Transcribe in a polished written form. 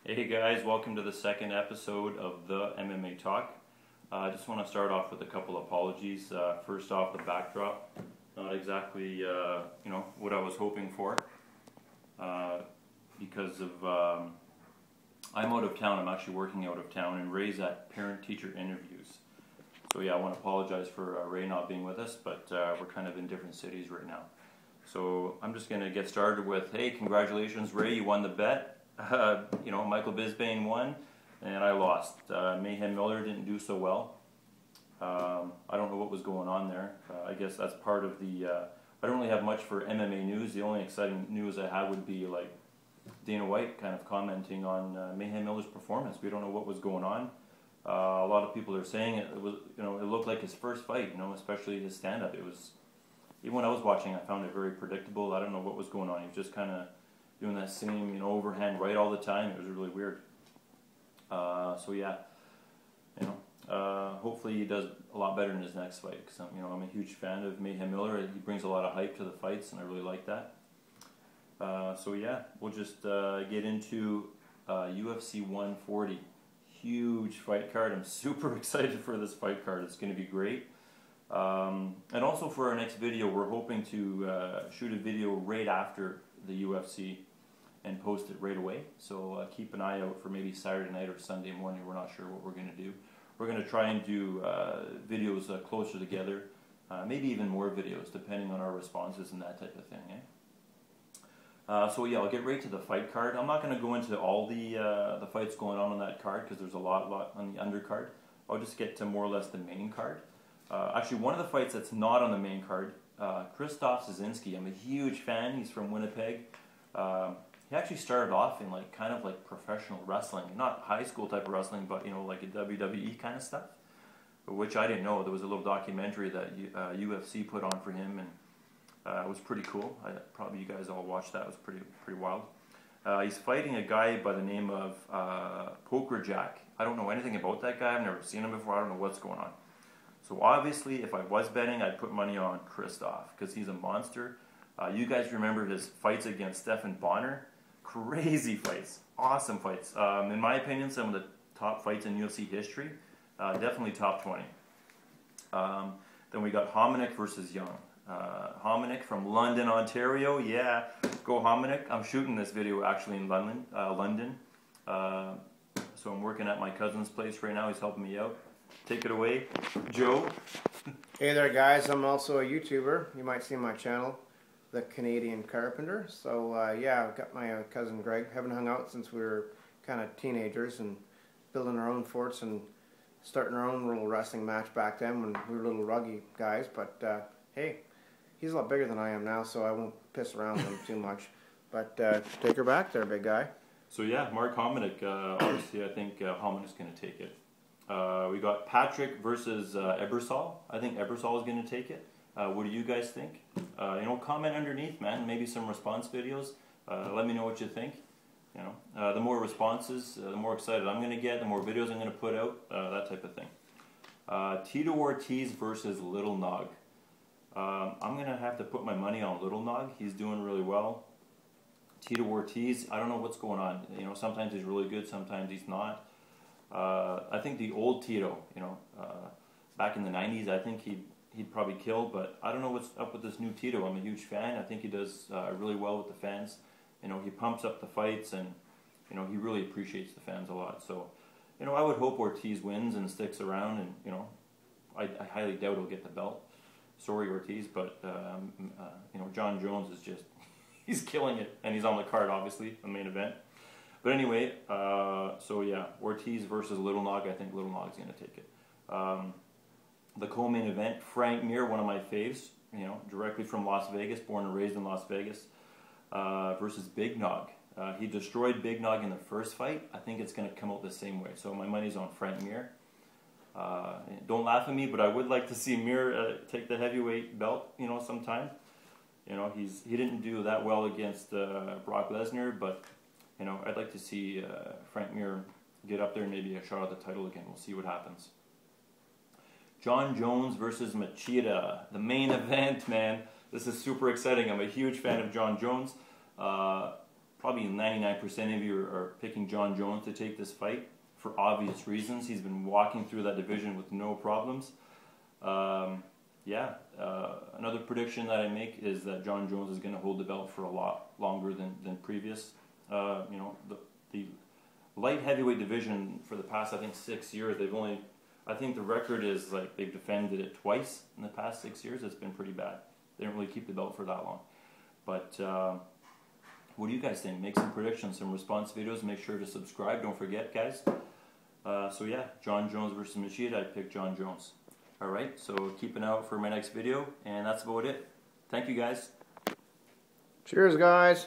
Hey guys, welcome to the second episode of the MMA Talk. I just want to start off with a couple apologies. First off, the backdrop, not exactly what I was hoping for because of I'm out of town. I'm actually working out of town, and Ray's at parent-teacher interviews. So yeah, I want to apologize for Ray not being with us, but we're kind of in different cities right now. So I'm just going to get started with, hey, congratulations, Ray, you won the bet. Michael Bisping won, and I lost. Mayhem Miller didn't do so well. I don't know what was going on there. I guess that's part of the... I don't really have much for MMA news. The only exciting news I had would be like Dana White kind of commenting on Mayhem Miller's performance. We don't know what was going on. A lot of people are saying it was, it looked like his first fight. Especially his stand-up. It was, even when I was watching, I found it very predictable. I don't know what was going on. He was just kind of doing that same, overhand right all the time. It was really weird. Hopefully he does a lot better in his next fight. Because I'm a huge fan of Mayhem Miller. He brings a lot of hype to the fights, and I really like that. We'll just get into UFC 140. Huge fight card. I'm super excited for this fight card. It's going to be great. And also for our next video, we're hoping to shoot a video right after the UFC and post it right away. So keep an eye out for maybe Saturday night or Sunday morning. We're not sure what we're going to do. We're going to try and do videos closer together, maybe even more videos depending on our responses and that type of thing. I'll get right to the fight card. I'm not going to go into all the fights going on that card because there's a lot on the undercard. I'll just get to more or less the main card. Actually, one of the fights that's not on the main card, Krzysztof Szynski. I'm a huge fan. He's from Winnipeg. He actually started off in kind of professional wrestling, not high school type of wrestling, but like a WWE kind of stuff, which I didn't know. There was a little documentary that UFC put on for him, and it was pretty cool. Probably you guys all watched that. It was pretty wild. He's fighting a guy by the name of Poker Jack. I don't know anything about that guy. I've never seen him before. I don't know what's going on. So obviously, if I was betting, I'd put money on Krzysztof because he's a monster. You guys remember his fights against Stephan Bonner? Crazy fights, awesome fights. In my opinion, some of the top fights in UFC history. Definitely top 20. Then we got Hominick versus Young. Hominick from London, Ontario. Yeah, go Hominick. I'm shooting this video actually in London. So I'm working at my cousin's place right now. He's helping me out. Take it away, Joe. Hey there, guys. I'm also a YouTuber. You might see my channel, The Canadian Carpenter. So, I've got my cousin Greg. Haven't hung out since we were kind of teenagers and building our own forts and starting our own little wrestling match back then when we were little ruggy guys. But, hey, he's a lot bigger than I am now, so I won't piss around with him too much. But take her back there, big guy. So, yeah, Mark Hominick. Obviously, I think Hominick's going to take it. We got Patrick versus Ebersol. I think Ebersol is going to take it. What do you guys think? Comment underneath, man. Maybe some response videos. Let me know what you think. The more responses, the more excited I'm going to get, the more videos I'm going to put out, that type of thing. Tito Ortiz versus Little Nog. I'm going to have to put my money on Little Nog. He's doing really well. Tito Ortiz, I don't know what's going on. Sometimes he's really good, sometimes he's not. I think the old Tito, back in the 90s, I think he'd probably kill, but I don't know what's up with this new Tito. I'm a huge fan. I think he does really well with the fans. He pumps up the fights, and he really appreciates the fans a lot. So, I would hope Ortiz wins and sticks around, and I highly doubt he'll get the belt. Sorry, Ortiz, but John Jones is just he's killing it, and he's on the card, obviously, the main event. But anyway, Ortiz versus Little Nog. I think Little Nog's going to take it. The co-main event, Frank Mir, one of my faves, directly from Las Vegas, born and raised in Las Vegas, versus Big Nog. He destroyed Big Nog in the first fight. I think it's going to come out the same way. So my money's on Frank Mir. Don't laugh at me, but I would like to see Mir take the heavyweight belt, sometime. He didn't do that well against Brock Lesnar, but I'd like to see Frank Mir get up there and maybe a shot at the title again. We'll see what happens. John Jones versus Machida, the main event, man. This is super exciting. I'm a huge fan of John Jones. probably 99% of you are picking John Jones to take this fight for obvious reasons. He's been walking through that division with no problems. Another prediction that I make is that John Jones is going to hold the belt for a lot longer than previous. The light heavyweight division for the past, I think, 6 years, I think the record is like they've defended it twice in the past 6 years. It's been pretty bad. They didn't really keep the belt for that long. But what do you guys think? Make some predictions, some response videos. Make sure to subscribe. Don't forget, guys. John Jones versus Machida. I picked John Jones. Alright, so keep an eye out for my next video, and that's about it. Thank you, guys. Cheers, guys.